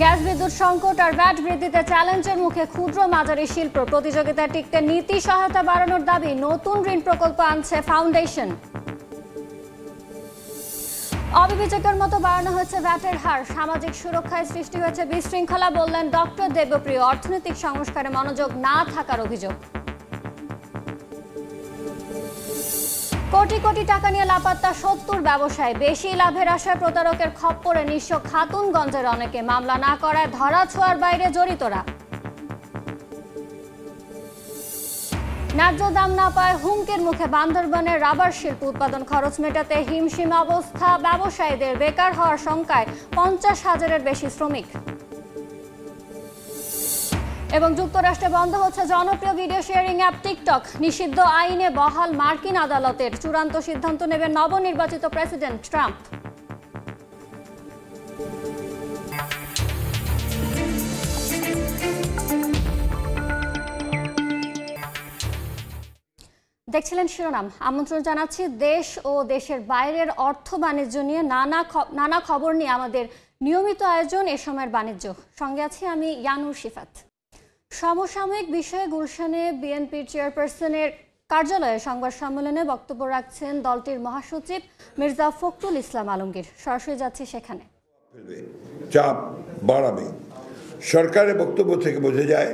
Gas বিদ্যুৎ সংকট আর VAT বৃদ্ধিতে চ্যালেঞ্জের মুখে ক্ষুদ্র মাঝারি শিল্প প্রতিযোগিতায় টিকতে নীতি সহায়তা বাড়ানোর দাবি নতুন ঋণ প্রকল্প আনছে ফাউন্ডেশন। অবিবেচকের মতো বাড়ানো হয়েছে ভ্যাটের হার, সামাজিক সুরক্ষায় সৃষ্টি হয়েছে বিশৃঙ্খলা বললেন ডক্টর দেবপ্রিয়। অর্থনৈতিক সংস্কারে মনোযোগ না থাকার অভিযোগ। কোটি কোটি টাকা নিয়ে লাপাত্তা ৭০ ব্যবসায়ী, বেশি লাভের আশায় প্রতারকের খপ্পরে নিঃস্ব খাতুনগঞ্জের অনেকে, মামলা না করায় ধরা ছোঁয়ার বাইরে জড়িতরা। ন্যায্য দাম না পায় হুমকির মুখে বান্দরবানের রাবার শিল্প, উৎপাদন খরচ মেটাতে হিমশিম অবস্থা ব্যবসায়ীদের, বেকার হওয়ার শঙ্কায় ৫০,০০০-এর বেশি শ্রমিক। এবং যুক্তরাষ্ট্রে বন্ধ হচ্ছে জনপ্রিয় ভিডিও শেয়ারিং অ্যাপ টিকটক, নিষিদ্ধ আইনে বহাল মার্কিন আদালতের, চূড়ান্ত সিদ্ধান্ত নেবেন নবনির্বাচিত প্রেসিডেন্ট ট্রাম্প। দেখছিলেন শিরোনাম। আমন্ত্রণ জানাচ্ছি দেশ ও দেশের বাইরের অর্থ বাণিজ্য নিয়ে নানা খবর নিয়ে আমাদের নিয়মিত আয়োজন এ সময়ের বাণিজ্য। সঙ্গে আছি আমি ইয়ানুর শিফাত। সমসাময়িক বিষয়ে গুলশানে বিএনপির চেয়ারপারসনের কার্যালয়ে সংবাদ সম্মেলনে বক্তব্য রাখছেন দলটির মহাসচিব মির্জা ফখরুল ইসলাম আলমগীর। সরাসরি যাচ্ছি সেখানে। চাপ বাড়াবে, সরকারের বক্তব্য থেকে বোঝা যায়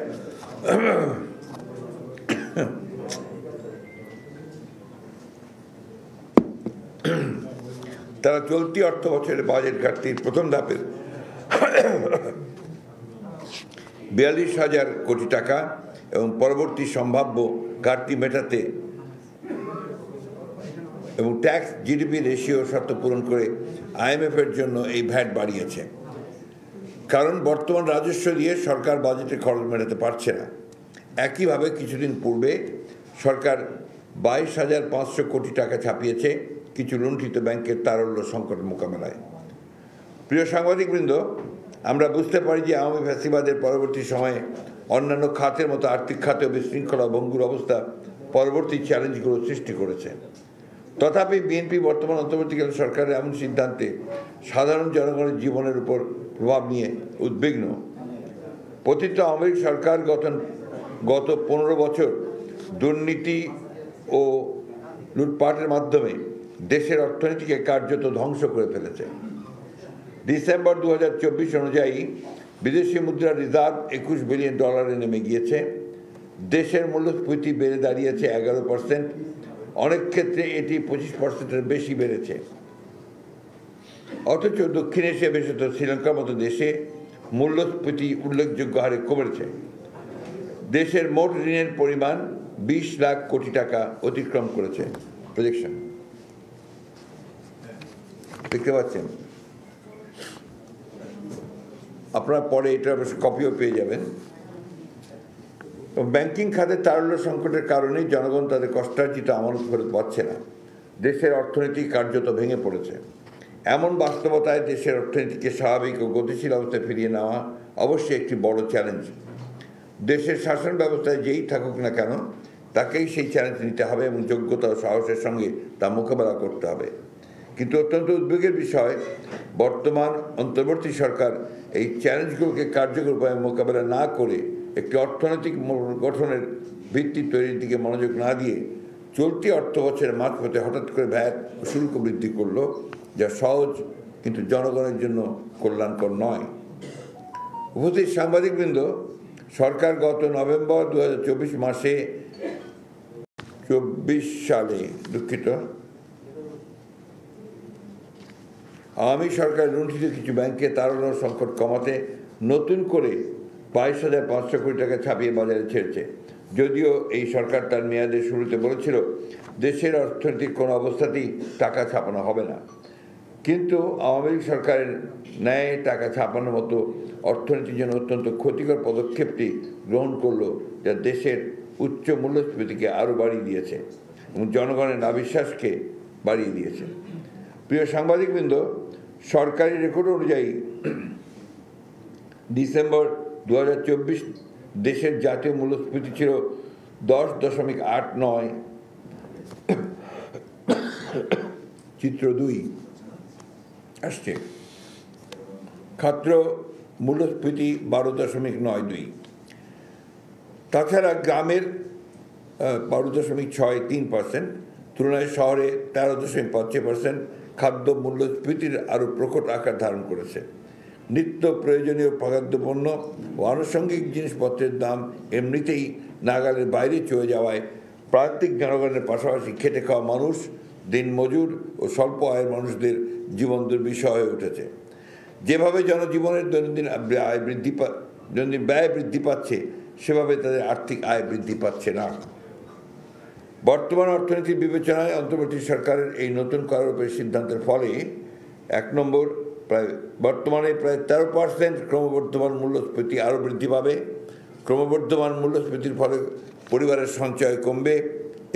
তারা চলতি অর্থ বছরের বাজেট ঘাটতির প্রথম ধাপের ৪২,০০০ কোটি টাকা এবং পরবর্তী সম্ভাব্য ঘাটতি মেটাতে এবং ট্যাক্স জিডিপি রেশিও শর্ত পূরণ করে আইএমএফের জন্য এই ভ্যাট বাড়িয়েছে। কারণ বর্তমান রাজস্ব দিয়ে সরকার বাজেটের খরচ মেটাতে পারছে না। একইভাবে কিছুদিন পূর্বে সরকার ২২,৫০০ কোটি টাকা ছাপিয়েছে কিছু লুণ্ঠিত ব্যাংকের তারল্য সংকট মোকাবেলায়। প্রিয় সাংবাদিকবৃন্দ, আমরা বুঝতে পারি যে আওয়ামী ফ্যাসিবাদের পরবর্তী সময়ে অন্যান্য খাতের মতো আর্থিক খাতেও বিশৃঙ্খলা ভঙ্গুর অবস্থা পরবর্তী চ্যালেঞ্জগুলো সৃষ্টি করেছে। তথাপি বিএনপি বর্তমান অন্তর্বর্তীকালীন সরকারের এমন সিদ্ধান্তে সাধারণ জনগণের জীবনের উপর প্রভাব নিয়ে উদ্বিগ্ন। পতিত আওয়ামী লীগ সরকার গত ১৫ বছর দুর্নীতি ও লুটপাটের মাধ্যমে দেশের অর্থনীতিকে কার্যত ধ্বংস করে ফেলেছে। ডিসেম্বর ২০২৪ অনুযায়ী বিদেশি মুদ্রার রিজার্ভ $২১ বিলিয়ন নেমে গিয়েছে। দেশের মূল্যস্ফীতি বেড়ে দাঁড়িয়েছে ১১%, অনেক ক্ষেত্রে এটি ২৫%-এর বেশি বেড়েছে। অথচ দক্ষিণ এশিয়া বিশেষত শ্রীলঙ্কার মতো দেশে মূল্যস্ফীতি উল্লেখযোগ্য হারে কমেছে। দেশের মোট ঋণের পরিমাণ ২০ লাখ কোটি টাকা অতিক্রম করেছে। প্রজেকশন দেখতে পাচ্ছেন আপনারা, পরে এটা কপিও পেয়ে যাবেন। ব্যাংকিং খাতে তারল্য সংকটের কারণেই জনগণ তাদের কষ্টার্জিত আমানত ফেরত পাচ্ছে না। দেশের অর্থনীতি কার্যত ভেঙে পড়েছে। এমন বাস্তবতায় দেশের অর্থনীতিকে স্বাভাবিক ও গতিশীল অবস্থায় ফিরিয়ে নেওয়া অবশ্যই একটি বড় চ্যালেঞ্জ। দেশের শাসন ব্যবস্থায় যেই থাকুক না কেন তাকেই সেই চ্যালেঞ্জ নিতে হবে এবং যোগ্যতা ও সাহসের সঙ্গে তা মোকাবেলা করতে হবে। কিন্তু অত্যন্ত উদ্বেগের বিষয়, বর্তমান অন্তর্বর্তী সরকার এই চ্যালেঞ্জগুলোকে কার্যকর উপায়ে মোকাবেলা না করে একটি অর্থনৈতিক গঠনের ভিত্তি তৈরির দিকে মনোযোগ না দিয়ে চলতি অর্থ বছরের মাঝপথে হঠাৎ করে ভ্যাট ও শুল্ক বৃদ্ধি করলো, যা সহজ কিন্তু জনগণের জন্য কল্যাণকর নয়। উপস্থিত সাংবাদিকবৃন্দ, সরকার গত নভেম্বর ২০২৪ মাসে ২৪ সালে আওয়ামী সরকার লুণ্ঠিত কিছু ব্যাংকে তারল্য সংকট কমাতে নতুন করে ২২,৫০০ কোটি টাকা ছাপিয়ে বাজারে ছেড়েছে। যদিও এই সরকার তার মেয়াদের শুরুতে বলেছিল দেশের অর্থনৈতিক কোনো অবস্থাতেই টাকা ছাপানো হবে না, কিন্তু আওয়ামী লীগ সরকারের ন্যায় টাকা ছাপানোর মতো অর্থনীতির জন্য অত্যন্ত ক্ষতিকর পদক্ষেপটি গ্রহণ করলো, যা দেশের উচ্চ মূল্যস্ফীতিকে আরও বাড়িয়ে দিয়েছে এবং জনগণের অবিশ্বাসকে বাড়িয়ে দিয়েছে। প্রিয় সাংবাদিকবৃন্দ, সরকারি রেকর্ড অনুযায়ী ডিসেম্বর ২০২৪ দেশের জাতীয় মূল্যস্ফীতি ছিল 10.89। চিত্র 2 আসছে। মূল্যস্ফীতি 12.92। তাছাড়া গ্রামের 12.63% তুলনায় শহরে 13.55% খাদ্য মূল্যস্ফীতির আরও প্রকট আকার ধারণ করেছে। নিত্য প্রয়োজনীয় খাদ্যপণ্য ও আনুষঙ্গিক জিনিসপত্রের দাম এমনিতেই নাগালের বাইরে চলে যাওয়ায় প্রান্তিক জনগণের পাশাপাশি খেটে খাওয়া মানুষ, দিনমজুর ও স্বল্প আয়ের মানুষদের জীবন দুর্বিষহ হয়ে উঠেছে। যেভাবে জনজীবনের দৈনন্দিন ব্যয় বৃদ্ধি পাচ্ছে, সেভাবে তাদের আর্থিক আয় বৃদ্ধি পাচ্ছে না। বর্তমান অর্থনীতির বিবেচনায় অন্তর্বর্তী সরকারের এই নতুন করের সিদ্ধান্তের ফলে 1 নম্বর, বর্তমানে প্রায় 13% ক্রমবর্ধমান মূল্যস্ফীতি আরও বৃদ্ধি পাবে। ক্রমবর্ধমান মূল্যস্ফীতির ফলে পরিবারের সঞ্চয় কমবে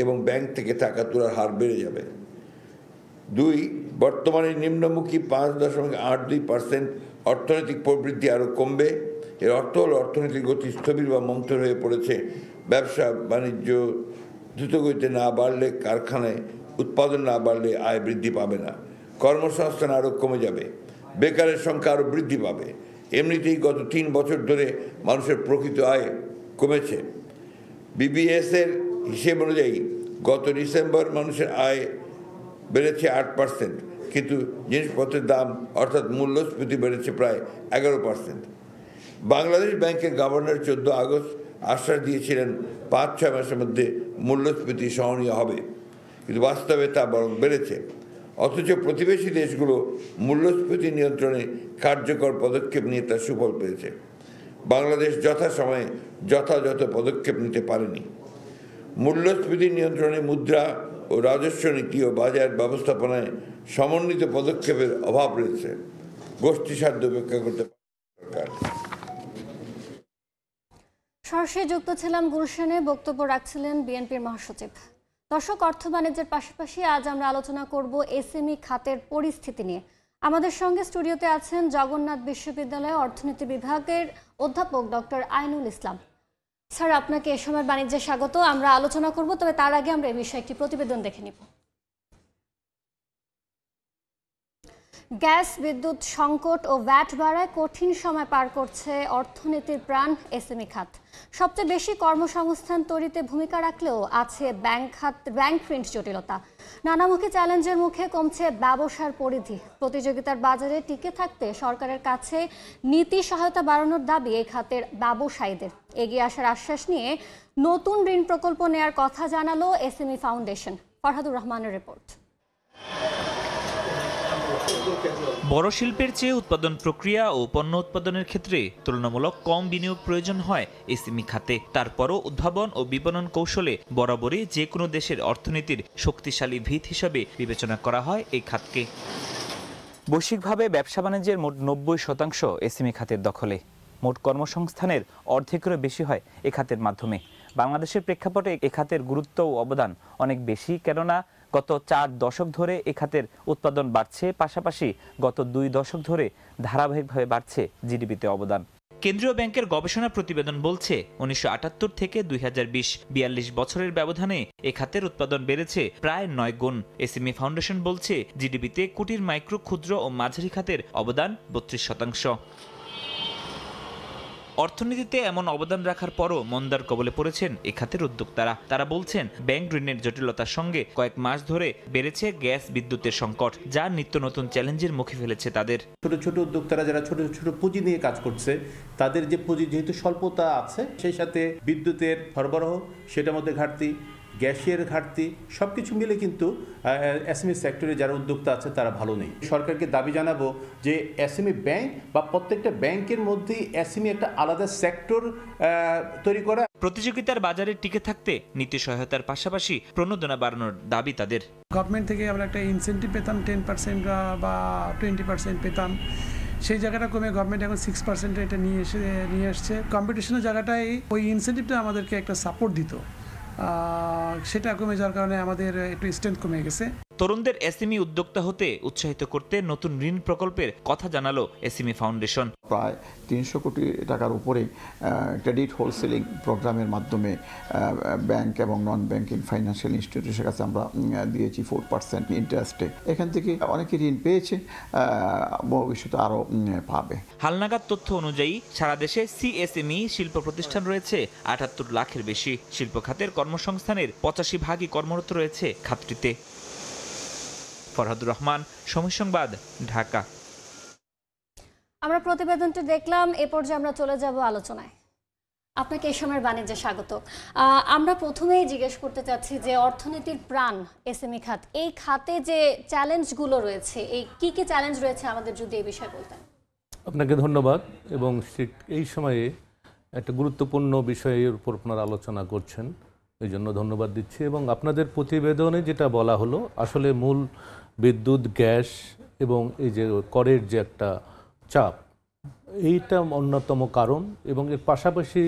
এবং ব্যাংক থেকে টাকা তোলার হার বেড়ে যাবে। 2, বর্তমানে নিম্নমুখী 5.82% অর্থনৈতিক প্রবৃদ্ধি আরও কমবে। এর অর্থ হল অর্থনৈতিক গতি স্থবির বা মন্থর হয়ে পড়েছে। ব্যবসা বাণিজ্য দ্রুতগতিতে না বাড়লে, কারখানায় উৎপাদন না বাড়লে আয় বৃদ্ধি পাবে না। কর্মসংস্থান আরও কমে যাবে, বেকারের সংখ্যা আরও বৃদ্ধি পাবে। এমনিতেই গত 3 বছর ধরে মানুষের প্রকৃত আয় কমেছে। বিবিএস-এর হিসেব অনুযায়ী গত ডিসেম্বর মানুষের আয় বেড়েছে 8%, কিন্তু জিনিসপত্রের দাম অর্থাৎ মূল্যস্ফীতি বেড়েছে প্রায় 11%। বাংলাদেশ ব্যাংকের গভর্নর 14 আগস্ট আশ্বাস দিয়েছিলেন 5-6 মাসের মধ্যে মূল্যস্ফীতি সহনীয় হবে, কিন্তু বাস্তবে তা বরং বেড়েছে। অথচ প্রতিবেশী দেশগুলো মূল্যস্ফীতি নিয়ন্ত্রণে কার্যকর পদক্ষেপ নিয়ে তার সুফল পেয়েছে। বাংলাদেশ যথাসময়ে যথাযথ পদক্ষেপ নিতে পারেনি। মূল্যস্ফীতি নিয়ন্ত্রণে মুদ্রা ও রাজস্ব নীতি ও বাজার ব্যবস্থাপনায় সমন্বিত পদক্ষেপের অভাব রয়েছে। গোষ্ঠী সাধ্য উপেক্ষা করতে পারে সরকার। সরাসরি যুক্ত ছিলাম গুলশানে, বক্তব্য রাখছিলেন বিএনপির মহাসচিব। দর্শক, অর্থ বাণিজ্যের পাশাপাশি আজ আমরা আলোচনা করব এসএমই খাতের পরিস্থিতি নিয়ে। আমাদের সঙ্গে স্টুডিওতে আছেন জগন্নাথ বিশ্ববিদ্যালয় অর্থনীতি বিভাগের অধ্যাপক ডক্টর আইনুল ইসলাম। স্যার, আপনাকে এ সময় বাণিজ্যে স্বাগত। আমরা আলোচনা করব, তবে তার আগে আমরা এই বিষয়ে একটি প্রতিবেদন দেখে নিব। গ্যাস, বিদ্যুৎ সংকট ও ভ্যাট বাড়ায় কঠিন সময় পার করছে অর্থনীতির প্রাণ এসএমই খাত। সবচেয়ে বেশি কর্মসংস্থান তৈরিতে ভূমিকা রাখলেও আছে ব্যাংক ঋণ জটিলতা। নানামুখী চ্যালেঞ্জের মুখে কমছে ব্যবসার পরিধি। প্রতিযোগিতার বাজারে টিকে থাকতে সরকারের কাছে নীতি সহায়তা বাড়ানোর দাবি এই খাতের ব্যবসায়ীদের। এগিয়ে আসার আশ্বাস নিয়ে নতুন ঋণ প্রকল্প নেয়ার কথা জানালো এসএমই ফাউন্ডেশন। ফরহাদুর রহমানের রিপোর্ট। বড় শিল্পের চেয়ে উৎপাদন প্রক্রিয়া ও পণ্য উৎপাদনের ক্ষেত্রে তুলনামূলক কম বিনিয়োগ প্রয়োজন হয় এসএমই খাতে। তারপরও উদ্ভাবন ও বিপণন কৌশলে বরাবরই যে কোনো দেশের অর্থনীতির শক্তিশালী ভিত হিসাবে বিবেচনা করা হয় এই খাতকে। বৈশ্বিকভাবে ব্যবসা বাণিজ্যের মোট 90% এসএমই খাতের দখলে। মোট কর্মসংস্থানের অর্ধেকেরও বেশি হয় এ খাতের মাধ্যমে। বাংলাদেশের প্রেক্ষাপটে এ খাতের গুরুত্ব ও অবদান অনেক বেশি, কেননা গত 4 দশক ধরে এ খাতের উৎপাদন বাড়ছে, পাশাপাশি গত 2 দশক ধরে ধারাবাহিকভাবে বাড়ছে জিডিপিতে অবদান। কেন্দ্রীয় ব্যাংকের গবেষণা প্রতিবেদন বলছে 1978 থেকে 2020 42 বছরের ব্যবধানে এ খাতের উৎপাদন বেড়েছে প্রায় 9 গুণ। এসএমই ফাউন্ডেশন বলছে জিডিপিতে কুটির, মাইক্রো, ক্ষুদ্র ও মাঝারি খাতের অবদান 32%। অর্থনীতিতে এমন অবদান রাখার পরও মন্দার কবলে পড়েছেন এ খাতের উদ্যোক্তারা। তারা বলছেন ব্যাংক ঋণের জটিলতার সঙ্গে কয়েক মাস ধরে বেড়েছে গ্যাস, বিদ্যুতের সংকট, যা নিত্য নতুন চ্যালেঞ্জের মুখে ফেলেছে তাদের। ছোট ছোট উদ্যোক্তারা যারা ছোট ছোট পুঁজি নিয়ে কাজ করছে, তাদের যে পুঁজি যেহেতু স্বল্পতা আছে, সেই সাথে বিদ্যুতের সরবরাহ সেটার মধ্যে ঘাটতি, গ্যাসের ঘাটতি, সবকিছু মিলে কিন্তু এসএমই সেক্টরে যারা উদ্যোক্তা আছে তারা ভালো নেই। সরকারকে দাবি জানাবো যে এসএমই ব্যাংক বা প্রত্যেকটা ব্যাংকের মধ্যেই এসএমই একটা আলাদা সেক্টর তৈরি করা। প্রতিযোগিতার বাজারে টিকে থাকতে নীতি সহায়তার পাশাপাশি প্রণোদনা বাড়ানোর দাবি তাদের। গভর্নমেন্ট থেকে আমরা একটা ইনসেন্টিভ পেতাম 10% বা 20% পেতাম, সেই জায়গাটা কমে গভর্নমেন্ট এখন 6% এটা নিয়ে এসছে। কম্পিটিশনের জায়গাটায় ওই ইনসেন্টিভটা আমাদেরকে একটা সাপোর্ট দিত, সেটা কমে যাওয়ার কারণে আমাদের একটু স্ট্রেংথ কমে গেছে। তরুণদের এসএমই উদ্যোক্তা হতে উৎসাহিত করতে নতুন ঋণ প্রকল্পের কথা জানালো এসএমই ফাউন্ডেশন। প্রায় 300 কোটি টাকার উপরে ক্রেডিট হোলসেলিং প্রোগ্রামের মাধ্যমে ব্যাংক এবং নন ব্যাংকিং ফাইন্যান্সিয়াল ইনস্টিটিউশনের কাছে আমরা দিয়েছি 4% ইন্টারেস্টে। এখান থেকে অনেকে ঋণ পেয়েছে, ভবিষ্যতে আরও পাবে। হালনাগাদ তথ্য অনুযায়ী সারা দেশে সিএসএমই শিল্প প্রতিষ্ঠান রয়েছে 78 লাখের বেশি। শিল্প খাতের কর্মসংস্থানের 85% কর্মরত রয়েছে খাতটিতে। ফরহাদুর রহমান, সময় সংবাদ, ঢাকা। আমরা প্রতিবেদনটি দেখলাম, এ পর্যায়ে আমরা চলে যাব আলোচনায়। আপনাকে এই সময়ের বাণিজ্যে স্বাগত। আমরা প্রথমেই জিজ্ঞেস করতে চাচ্ছি যে অর্থনীতির প্রাণ এসএমই খাত, এই খাতে যে চ্যালেঞ্জগুলো রয়েছে, এই কি কি চ্যালেঞ্জ রয়েছে আমাদের যদি এই বিষয়ে বলতেন। আপনাকে ধন্যবাদ, এবং এই সময়ে একটা গুরুত্বপূর্ণ বিষয়ের উপর আপনারা আলোচনা করছেন, এই জন্য ধন্যবাদ দিচ্ছি। এবং আপনাদের প্রতিবেদনে যেটা বলা হলো, আসলে মূল বিদ্যুৎ, গ্যাস এবং এই যে করের যে একটা চাপ, এইটা অন্যতম কারণ। এবং এর পাশাপাশি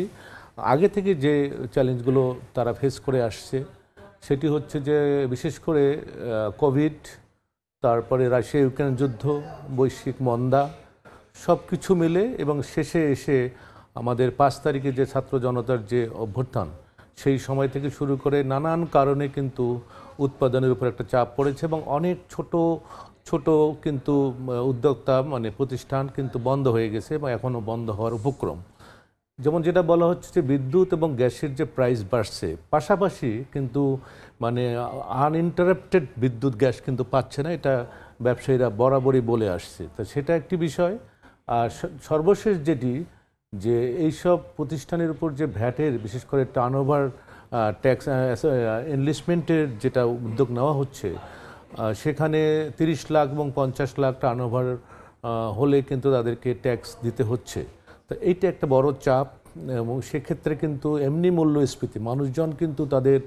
আগে থেকে যে চ্যালেঞ্জগুলো তারা ফেস করে আসছে, সেটি হচ্ছে যে বিশেষ করে কোভিড, তারপরে রাশিয়া ইউক্রেন যুদ্ধ, বৈশ্বিক মন্দা, সব কিছু মিলে এবং শেষে এসে আমাদের 5 তারিখে যে ছাত্র জনতার যে অভ্যুত্থান, সেই সময় থেকে শুরু করে নানান কারণে কিন্তু উৎপাদনের উপর একটা চাপ পড়েছে এবং অনেক ছোট ছোট কিন্তু উদ্যোক্তা মানে প্রতিষ্ঠান কিন্তু বন্ধ হয়ে গেছে এবং এখনও বন্ধ হওয়ার উপক্রম। যেমন যেটা বলা হচ্ছে যে বিদ্যুৎ এবং গ্যাসের যে প্রাইস বাড়ছে, পাশাপাশি কিন্তু মানে আনইন্টারাপ্টেড বিদ্যুৎ গ্যাস কিন্তু পাচ্ছে না, এটা ব্যবসায়ীরা বরাবরই বলে আসছে। তো সেটা একটি বিষয়। আর সর্বশেষ যেটি, যে এইসব প্রতিষ্ঠানের উপর যে ভ্যাটের বিশেষ করে টার্নওভার ট্যাক্স এনলিস্টমেন্টের যেটা উদ্যোগ নেওয়া হচ্ছে, সেখানে 30 লাখ এবং 50 লাখ টার্নওভার হলে কিন্তু তাদেরকে ট্যাক্স দিতে হচ্ছে। তো এইটা একটা বড় চাপ, এবং সেক্ষেত্রে কিন্তু এমনি মূল্যস্ফীতি, মানুষজন কিন্তু তাদের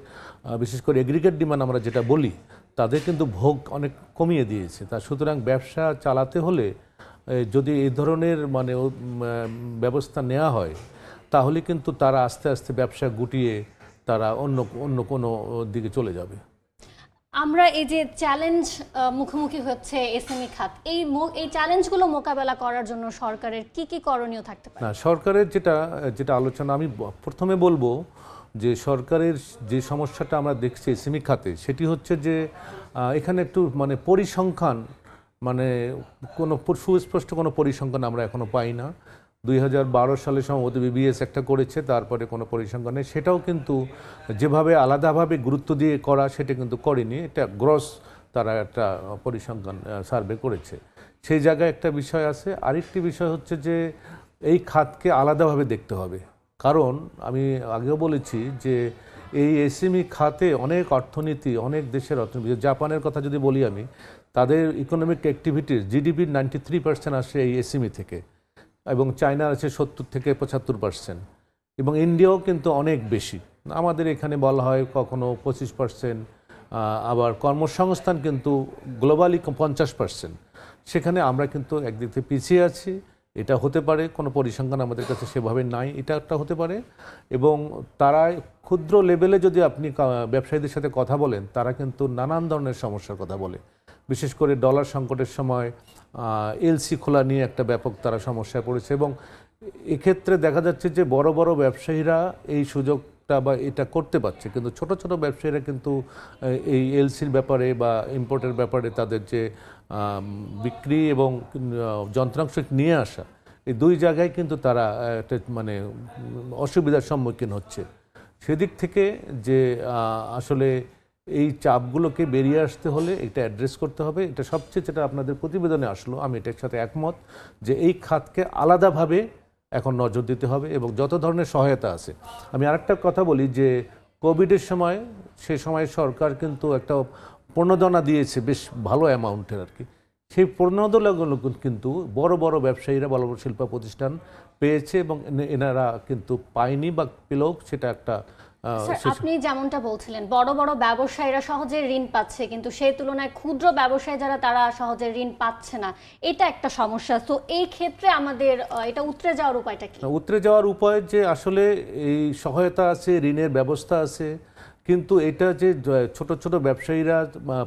বিশেষ করে এগ্রিগেট ডিমান্ড আমরা যেটা বলি, তাদের কিন্তু ভোগ অনেক কমিয়ে দিয়েছে। তা সুতরাং ব্যবসা চালাতে হলে যদি এই ধরনের মানে ব্যবস্থা নেওয়া হয়, তাহলে কিন্তু তারা আস্তে আস্তে ব্যবসা গুটিয়ে তারা অন্য কোনো দিকে চলে যাবে। আমরা এই যে চ্যালেঞ্জ মুখোমুখি হচ্ছে এসএমই খাত, এই চ্যালেঞ্জগুলো মোকাবেলা করার জন্য সরকারের কি কি করণীয় থাকতে পারে? না, সরকারের যেটা আলোচনা, আমি প্রথমে বলবো যে সরকারের যে সমস্যাটা আমরা দেখছি এসএমই খাতে, সেটি হচ্ছে যে এখানে একটু মানে পরিসংখ্যান, মানে কোনো সুস্পষ্ট কোনো পরিসংখ্যান আমরা এখনও পাই না। 2012 সালে সম্ভবত বিবিএস একটা করেছে, তারপরে কোনো পরিসংখ্যান নেই। সেটাও কিন্তু যেভাবে আলাদাভাবে গুরুত্ব দিয়ে করা, সেটা কিন্তু করেনি। এটা গ্রস তারা একটা পরিসংখ্যান সার্ভে করেছে, সেই জায়গায় একটা বিষয় আছে। আরেকটি বিষয় হচ্ছে যে এই খাতকে আলাদাভাবে দেখতে হবে, কারণ আমি আগেও বলেছি যে এই এসএমই খাতে অনেক অর্থনীতি, অনেক দেশের অর্থনীতি, জাপানের কথা যদি বলি আমি, তাদের ইকোনমিক অ্যাক্টিভিটিস জিডিপির 93% আসে এই এসএমই থেকে, এবং চায়নার আছে 70 থেকে 75%, এবং ইন্ডিয়াও কিন্তু অনেক বেশি। আমাদের এখানে বলা হয় কখনো 25%, আবার কর্মসংস্থান কিন্তু গ্লোবালি 50%। সেখানে আমরা কিন্তু একদিক থেকে পিছিয়ে আছি। এটা হতে পারে কোনো পরিসংখ্যান আমাদের কাছে সেভাবে নাই, এটা একটা হতে পারে। এবং তারা ক্ষুদ্র লেভেলে যদি আপনি ব্যবসায়ীদের সাথে কথা বলেন, তারা কিন্তু নানান ধরনের সমস্যার কথা বলে। বিশেষ করে ডলার সংকটের সময় এলসি খোলা নিয়ে একটা ব্যাপক তারা সমস্যায় পড়েছে, এবং এক্ষেত্রে দেখা যাচ্ছে যে বড় বড় ব্যবসায়ীরা এই সুযোগটা বা এটা করতে পারছে, কিন্তু ছোট ছোট ব্যবসায়ীরা কিন্তু এই এলসির ব্যাপারে বা ইম্পোর্টের ব্যাপারে তাদের যে বিক্রি এবং যন্ত্রাংশ নিয়ে আসা, এই দুই জায়গায় কিন্তু তারা একটা মানে অসুবিধার সম্মুখীন হচ্ছে। সেদিক থেকে যে আসলে এই চাপগুলোকে বেরিয়ে আসতে হলে এটা অ্যাড্রেস করতে হবে। এটা সবচেয়ে যেটা আপনাদের প্রতিবেদনে আসলো, আমি এটার সাথে একমত যে এই খাতকে আলাদাভাবে এখন নজর দিতে হবে এবং যত ধরনের সহায়তা আছে। আমি আরেকটা কথা বলি যে কোভিডের সময়, সে সময় সরকার কিন্তু একটা প্রণোদনা দিয়েছে বেশ ভালো অ্যামাউন্টের আর কি। সেই প্রণোদনাগুলো কিন্তু বড় বড় ব্যবসায়ীরা, বড় বড় শিল্প প্রতিষ্ঠান পেয়েছে, এবং এনারা কিন্তু পায়নি বা পেলেও সেটা একটা আপনি যেমনটা বলছিলেন বড় বড় ব্যবসায়ীরা সহজে ঋণ পাচ্ছে, কিন্তু সেই তুলনায় ক্ষুদ্র ব্যবসায়ী যারা তারা সহজে ঋণ পাচ্ছে না, এটা একটা সমস্যা। তো এই ক্ষেত্রে আমাদের এটা উতরে যাওয়ার উপায়টা কি? উতরে যাওয়ার উপায় যে আসলে এই সহায়তা আছে, ঋণের ব্যবস্থা আছে, কিন্তু এটা যে ছোট ছোট ব্যবসায়ীরা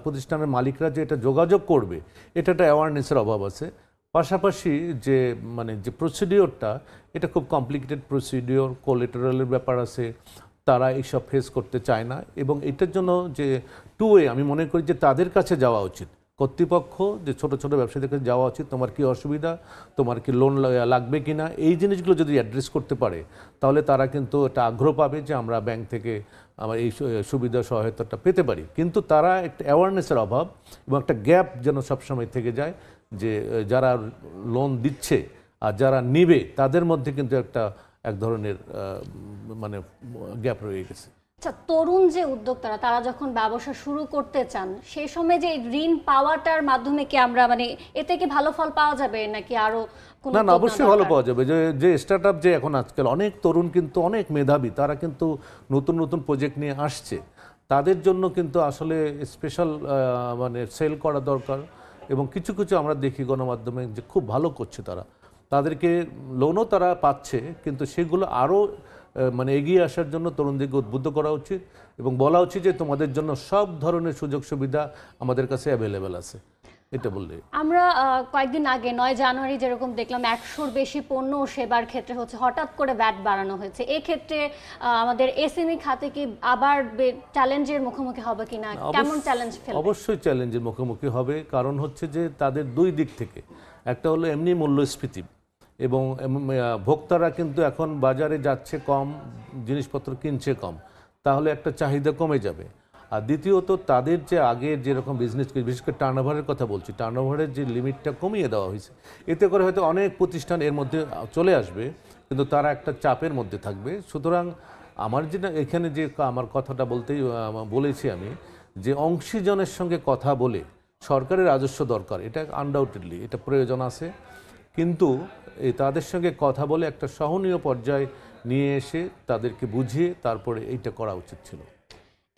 প্রতিষ্ঠানের মালিকরা যে এটা যোগাযোগ করবে, এটা একটা অ্যাওয়ারনেসের অভাব আছে। পাশাপাশি যে মানে যে প্রসিডিওরটা, এটা খুব কমপ্লিকেটেড প্রসিডিওর, কোলেটারালের ব্যাপার আছে, তারা এইসব ফেস করতে চায় না। এবং এটার জন্য যে টু ওয়ে, আমি মনে করি যে তাদের কাছে যাওয়া উচিত, কর্তৃপক্ষ যে ছোট ছোট ব্যবসায়ীদের কাছে যাওয়া উচিত, তোমার কি অসুবিধা, তোমার কি লোন লাগবে কি না, এই জিনিসগুলো যদি অ্যাড্রেস করতে পারে তাহলে তারা কিন্তু একটা আগ্রহ পাবে যে আমরা ব্যাংক থেকে আমার এই সুবিধা সহায়তাটা পেতে পারি। কিন্তু তারা একটা অ্যাওয়ারনেসের অভাব এবং একটা গ্যাপ যেন সবসময় থেকে যায়, যে যারা লোন দিচ্ছে আর যারা নিবে তাদের মধ্যে কিন্তু এক ধরনের মানে গ্যাপ রয়ে গেছে। আচ্ছা, তরুণ যে উদ্যোক্তারা তারা যখন ব্যবসা শুরু করতে চান, সেই সময় যে ঋণ পাওয়াটার মাধ্যমে কি আমরা মানে এতে কি ভালো ফল পাওয়া যাবে নাকি আরো কোনো? না, অবশ্যই ভালো পাওয়া যাবে। যে স্টার্টআপ যে এখন আজকাল অনেক তরুণ কিন্তু অনেক মেধাবী, তারা কিন্তু নতুন নতুন প্রজেক্ট নিয়ে আসছে, তাদের জন্য কিন্তু আসলে স্পেশাল মানে সেল করা দরকার। এবং কিছু কিছু আমরা দেখি গণমাধ্যমে যে খুব ভালো করছে তারা, তাদেরকে লোনও তারা পাচ্ছে, কিন্তু সেগুলো আরও মানে এগিয়ে আসার জন্য তরুণদেরকে উদ্বুদ্ধ করা উচিত এবং বলা উচিত যে তোমাদের জন্য সব ধরনের সুযোগ সুবিধা আমাদের কাছে অ্যাভেলেবেল আছে। এটা বললে আমরা কয়েকদিন আগে 9 জানুয়ারি যেরকম দেখলাম 100-র বেশি পণ্য ও সেবার ক্ষেত্রে হচ্ছে হঠাৎ করে ভ্যাট বাড়ানো হয়েছে। এই ক্ষেত্রে আমাদের এসএমই খাতে কি আবার চ্যালেঞ্জের মুখোমুখি হবে কিনা, কেমন চ্যালেঞ্জ ফেলবে? অবশ্যই চ্যালেঞ্জের মুখোমুখি হবে, কারণ হচ্ছে যে তাদের দুই দিক থেকে, একটা হলো এমনি মূল্যস্ফীতি এবং ভোক্তারা কিন্তু এখন বাজারে যাচ্ছে কম, জিনিসপত্র কিনছে কম, তাহলে একটা চাহিদা কমে যাবে। আর দ্বিতীয়ত তাদের যে আগে যেরকম বিজনেস, বিশেষ করে টার্নওভারের কথা বলছি, টার্নওভারের যে লিমিটটা কমিয়ে দেওয়া হয়েছে, এতে করে হয়তো অনেক প্রতিষ্ঠান এর মধ্যে চলে আসবে, কিন্তু তারা একটা চাপের মধ্যে থাকবে। সুতরাং আমার যেটা এখানে যে আমার কথাটা বলেছি আমি, যে অংশীজনের সঙ্গে কথা বলে সরকারের রাজস্ব দরকার, এটা আনডাউটেডলি এটা প্রয়োজন আছে, কিন্তু তাদের সঙ্গে কথা বলে একটা সহনীয় পর্যায়ে নিয়ে এসে তাদেরকে বুঝিয়ে তারপরে এইটা করা উচিত ছিল।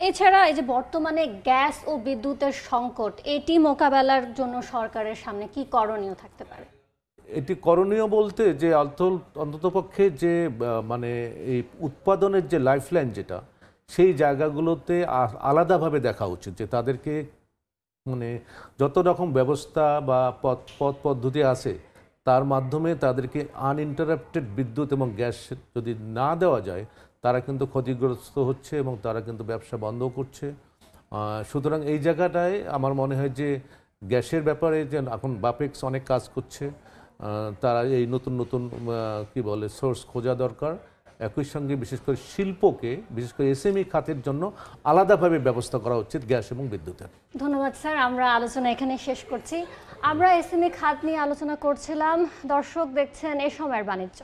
এছাড়া এই যে বর্তমানে গ্যাস ও বিদ্যুতের সংকট, এটি মোকাবেলার জন্য সরকারের সামনে কি করণীয় থাকতে পারে? এটি করণীয় বলতে যে অন্ততপক্ষে যে মানে এই উৎপাদনের যে লাইফলাইন যেটা, সেই জায়গাগুলোতে আলাদাভাবে দেখা উচিত, যে তাদেরকে মানে যত রকম ব্যবস্থা বা পথ পদ্ধতি আছে তার মাধ্যমে তাদেরকে আনইন্টারাপ্টেড বিদ্যুৎ এবং গ্যাস যদি না দেওয়া যায়, তারা কিন্তু ক্ষতিগ্রস্ত হচ্ছে এবং তারা কিন্তু ব্যবসা বন্ধ করছে। সুতরাং এই জায়গাটায় আমার মনে হয় যে গ্যাসের ব্যাপারে যে এখন বাপেক্স অনেক কাজ করছে, তারা এই নতুন নতুন কি বলে সোর্স খোঁজা দরকার। একই সঙ্গে বিশেষ করে শিল্পকে, বিশেষ করে এসএমই খাতের জন্য আলাদাভাবে ব্যবস্থা করা উচিত গ্যাস এবং বিদ্যুতের। ধন্যবাদ স্যার, আমরা আলোচনা এখানে শেষ করছি। আমরা এসএমই খাত নিয়ে আলোচনা করছিলাম। দর্শক দেখছেন এ সময়ের বাণিজ্য।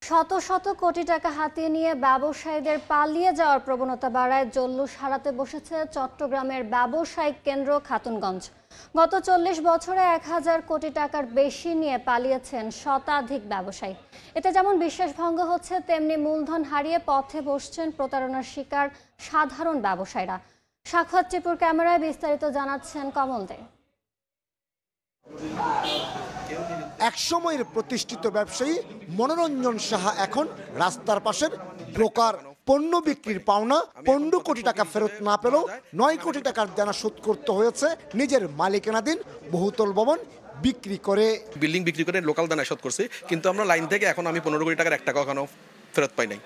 শত শত কোটি টাকা হাতিয়ে নিয়ে ব্যবসায়ীদের পালিয়ে যাওয়ার প্রবণতা বাড়ায় জল্লুস হারাতে বসেছে চট্টগ্রামের ব্যবসায়িক কেন্দ্র খাতুনগঞ্জ। গত 40 বছরে 1000 কোটি টাকার বেশি নিয়ে পালিয়েছেন শতাধিক ব্যবসায়ী। এতে যেমন বিশ্বাসভঙ্গ হচ্ছে, তেমনি মূলধন হারিয়ে পথে বসছেন প্রতারণার শিকার সাধারণ ব্যবসায়ীরা। সাক্ষাৎ টিপুর ক্যামেরায় বিস্তারিত জানাচ্ছেন কমল দে। একসময়ের প্রতিষ্ঠিত ব্যবসায়ী মনোরঞ্জন সাহা এখন রাস্তার পাশের ব্রোকার। পণ্য বিক্রির পাওনা 15 কোটি টাকা ফেরত না পেলেও 9 কোটি টাকার দেনা শোধ করতে হয়েছে নিজের মালিকানাধীন বহুতল ভবন বিক্রি করে। বিল্ডিং বিক্রি করে লোকাল দানা শোধ করছি, কিন্তু আমরা লাইন থেকে এখন আমি 15 কোটি টাকার 1 টাকা এখনো ফেরত পাই নাই।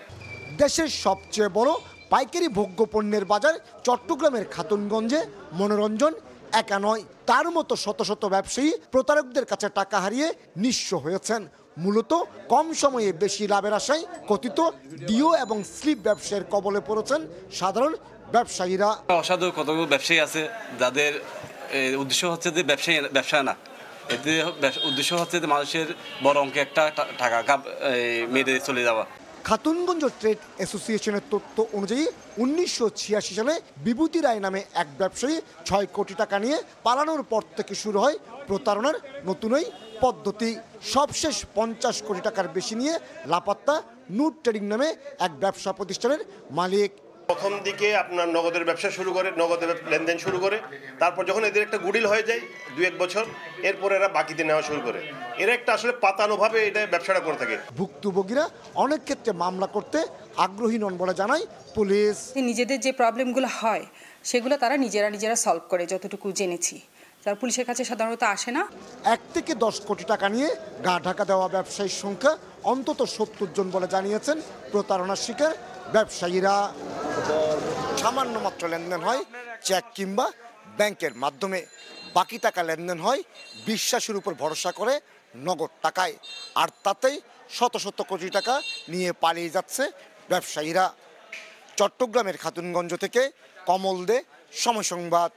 দেশের সবচেয়ে বড় পাইকারি ভোগ্য পণ্যের বাজার চট্টগ্রামের খাতুনগঞ্জে মনোরঞ্জন একা নয়, তার মতো শত শত ব্যবসায়ী প্রতারকদের কাছে টাকা হারিয়ে নিঃস্ব হয়েছেন। মূলত কম সময়ে বেশি লাভের আশায় কথিত ডিও এবং স্লিপ ব্যবসায়ের কবলে পড়েছেন সাধারণ ব্যবসায়ীরা। অসাধু কতগুলো ব্যবসায়ী আছে যাদের উদ্দেশ্য হচ্ছে যে ব্যবসা না, এতে উদ্দেশ্য হচ্ছে যে মানুষের বড় অঙ্কে একটা টাকা মেরে চলে যাওয়া। খাতুনগঞ্জ ট্রেড অ্যাসোসিয়েশনের তথ্য অনুযায়ী 1986 সালে বিভূতি রায় নামে এক ব্যবসায়ী 6 কোটি টাকা নিয়ে পালানোর পর থেকে শুরু হয় প্রতারণার নতুন এই পদ্ধতি। সবশেষ 50 কোটি টাকার বেশি নিয়ে লাপাত্তা নূর ট্রেডিং নামে এক ব্যবসা প্রতিষ্ঠানের মালিক। প্রথম দিকে আপনার নগদের ব্যবসা শুরু করে, নগদের লেনদেন শুরু করে, তারপর যখন এদের একটা গুডিল হয়ে যায় 2-1 বছর, এরপর এরা বাকিতে নেওয়া শুরু করে। এরা একটা আসলে পাতানোভাবে এটা ব্যবসাটা করে থাকে। ভুক্তভোগীরা অনেক ক্ষেত্রে মামলা করতে আগ্রহী নন বলে জানায় পুলিশ। নিজেদের যে প্রবলেমগুলো হয় সেগুলো তারা নিজেরা সলভ করে, যতটুকু জেনেছি। তারা পুলিশের কাছে সাধারণত আসে না। 1 থেকে 10 কোটি টাকা নিয়ে গা ঢাকা দেওয়া ব্যবসায়ীর সংখ্যা অন্তত 70 জন বলে জানিয়েছেন প্রতারণার শিকার ব্যবসায়ীরা। সামান্য মাত্র লেনদেন হয় চেক কিংবা ব্যাংকের মাধ্যমে, বাকি টাকা লেনদেন হয় বিশ্বাসের উপর ভরসা করে নগদ টাকায়, আর তাতেই শত শত কোটি টাকা নিয়ে পালিয়ে যাচ্ছে ব্যবসায়ীরা। চট্টগ্রামের খাতুনগঞ্জ থেকে কমল দে, সময় সংবাদ।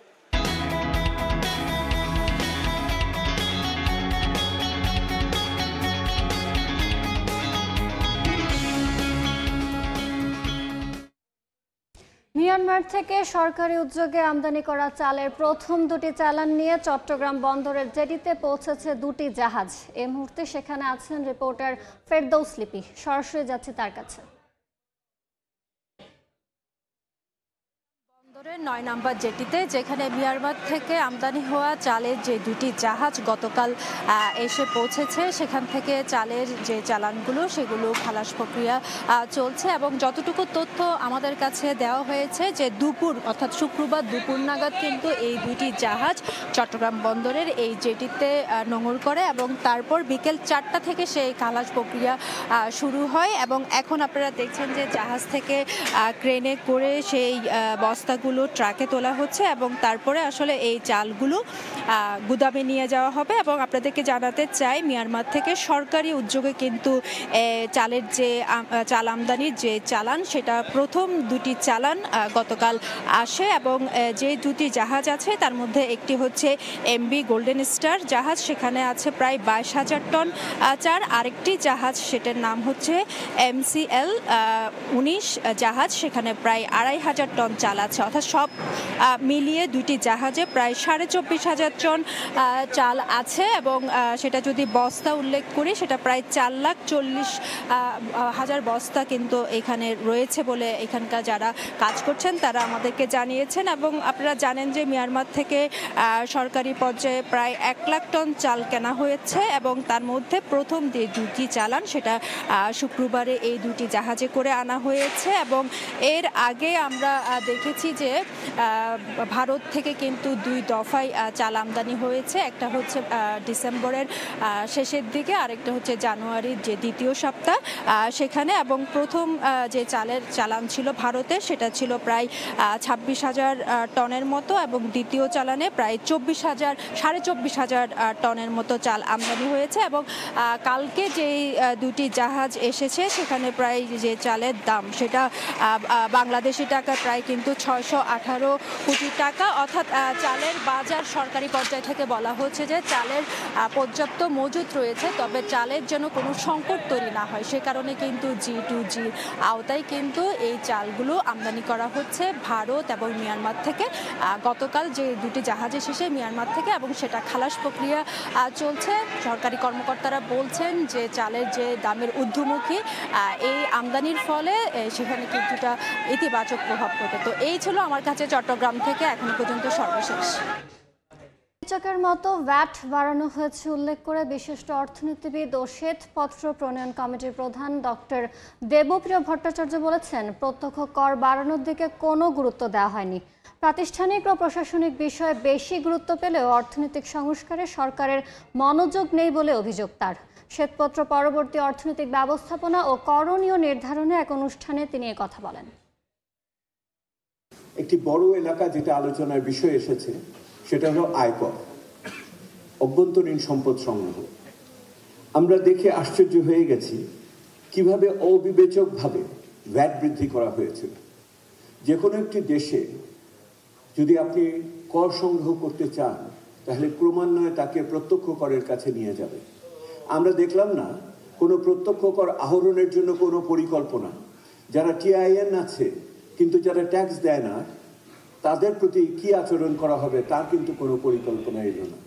মিয়ানমার থেকে সরকারি উদ্যোগে আমদানি করা চালের প্রথম 2টি চালান নিয়ে চট্টগ্রাম বন্দরের জেটিতে পৌঁছেছে 2টি জাহাজ। এই মুহূর্তে সেখানে আছেন রিপোর্টার ফেরদৌস লিপি, সরাসরি যাচ্ছে তার কাছে। 9 নম্বর জেটিতে, যেখানে মিয়ানমার থেকে আমদানি হওয়া চালের যে 2টি জাহাজ গতকাল এসে পৌঁছেছে, সেখান থেকে চালের যে চালানগুলো সেগুলো খালাস প্রক্রিয়া চলছে। এবং যতটুকু তথ্য আমাদের কাছে দেওয়া হয়েছে যে দুপুর অর্থাৎ শুক্রবার দুপুর নাগাদ কিন্তু এই 2টি জাহাজ চট্টগ্রাম বন্দরের এই জেটিতে নোঙর করে এবং তারপর বিকেল 4টা থেকে সেই খালাস প্রক্রিয়া শুরু হয়। এবং এখন আপনারা দেখছেন যে জাহাজ থেকে ক্রেনে করে সেই বস্তাগুলো ট্রাকে তোলা হচ্ছে এবং তারপরে আসলে এই চালগুলো গুদামে নিয়ে যাওয়া হবে। এবং আপনাদেরকে জানাতে চাই, মিয়ানমার থেকে সরকারি উদ্যোগে কিন্তু চালের যে চাল আমদানির যে চালান, সেটা প্রথম 2টি চালান গতকাল আসে। এবং যে 2টি জাহাজ আছে তার মধ্যে একটি হচ্ছে MV গোল্ডেন স্টার জাহাজ, সেখানে আছে প্রায় 22,000 টন চাল। আরেকটি জাহাজ, সেটার নাম হচ্ছে MCL 19 জাহাজ, সেখানে প্রায় 2,500 টন চাল আছে। অর্থাৎ সব মিলিয়ে 2টি জাহাজে প্রায় 24,500 টন চাল আছে। এবং সেটা যদি বস্তা উল্লেখ করি, সেটা প্রায় 4,40,000 বস্তা কিন্তু এখানে রয়েছে বলে এখানকার যারা কাজ করছেন তারা আমাদেরকে জানিয়েছেন। এবং আপনারা জানেন যে মিয়ানমার থেকে সরকারি পর্যায়ে প্রায় 1 লাখ টন চাল কেনা হয়েছে এবং তার মধ্যে প্রথম যে 2টি চালান, সেটা শুক্রবারে এই 2টি জাহাজে করে আনা হয়েছে। এবং এর আগে আমরা দেখেছি যে ভারত থেকে কিন্তু 2 দফায় চাল আমদানি হয়েছে। একটা হচ্ছে ডিসেম্বরের শেষের দিকে, আরেকটা হচ্ছে জানুয়ারির যে 2য় সপ্তাহ সেখানে। এবং প্রথম যে চালের চালান ছিল ভারতে, সেটা ছিল প্রায় 26,000 টনের মতো এবং দ্বিতীয় চালানে প্রায় 24,000 টনের মতো চাল আমদানি হয়েছে। এবং কালকে যেই 2টি জাহাজ এসেছে, সেখানে প্রায় যে চালের দাম, সেটা বাংলাদেশি টাকা প্রায় কিন্তু 618 কোটি টাকা। অর্থাৎ চালের বাজার সরকারি পর্যায় থেকে বলা হচ্ছে যে চালের পর্যাপ্ত মজুত রয়েছে, তবে চালের যেন কোনো সংকট তৈরি না হয়, সে কারণে কিন্তু G2G আওতায় কিন্তু এই চালগুলো আমদানি করা হচ্ছে ভারত এবং মিয়ানমার থেকে। গতকাল যে 2টি জাহাজ এসেছে মিয়ানমার থেকে এবং সেটা খালাস প্রক্রিয়া চলছে। সরকারি কর্মকর্তারা বলছেন যে চালের যে দামের ঊর্ধ্বমুখী, এই আমদানির ফলে সেখানে কিন্তু এটা ইতিবাচক প্রভাব পড়বে। তো এই ছিল আমার কাছে চট্টগ্রাম থেকে এখন পর্যন্ত সর্বশেষ। সূচকের মতো ভ্যাট বাড়ানো হয়েছে উল্লেখ করে বিশিষ্ট অর্থনীতিবিদ ও শ্বেতপত্র প্রণয়ন কমিটির প্রধান ডক্টর দেবপ্রিয় ভট্টাচার্য বলেছেন, প্রত্যক্ষ কর বাড়ানোর দিকে কোনো গুরুত্ব দেওয়া হয়নি। প্রাতিষ্ঠানিক ও প্রশাসনিক বিষয়ে বেশি গুরুত্ব পেলেও অর্থনৈতিক সংস্কারে সরকারের মনোযোগ নেই বলে অভিযোগ তার। শ্বেতপত্র পরবর্তী অর্থনৈতিক ব্যবস্থাপনা ও করণীয় নির্ধারণে এক অনুষ্ঠানে তিনি কথা বলেন। একটি বড় এলাকা যেটা আলোচনার বিষয় এসেছে, সেটা হলো আয়কর, অভ্যন্তরীণ সম্পদ সংগ্রহ। আমরা দেখে আশ্চর্য হয়ে গেছি কিভাবে অবিবেচকভাবে ভ্যাট বৃদ্ধি করা হয়েছিল। যে কোনো একটি দেশে যদি আপনি কর সংগ্রহ করতে চান, তাহলে ক্রমান্বয়ে তাকে প্রত্যক্ষ করের কাছে নিয়ে যাবে। আমরা দেখলাম না কোনো প্রত্যক্ষ কর আহরণের জন্য কোনো পরিকল্পনা। যারা TIN আছে কিন্তু যারা ট্যাক্স দেয় না, তাদের প্রতি কি আচরণ করা হবে তার কিন্তু কোনো পরিকল্পনা এলো না।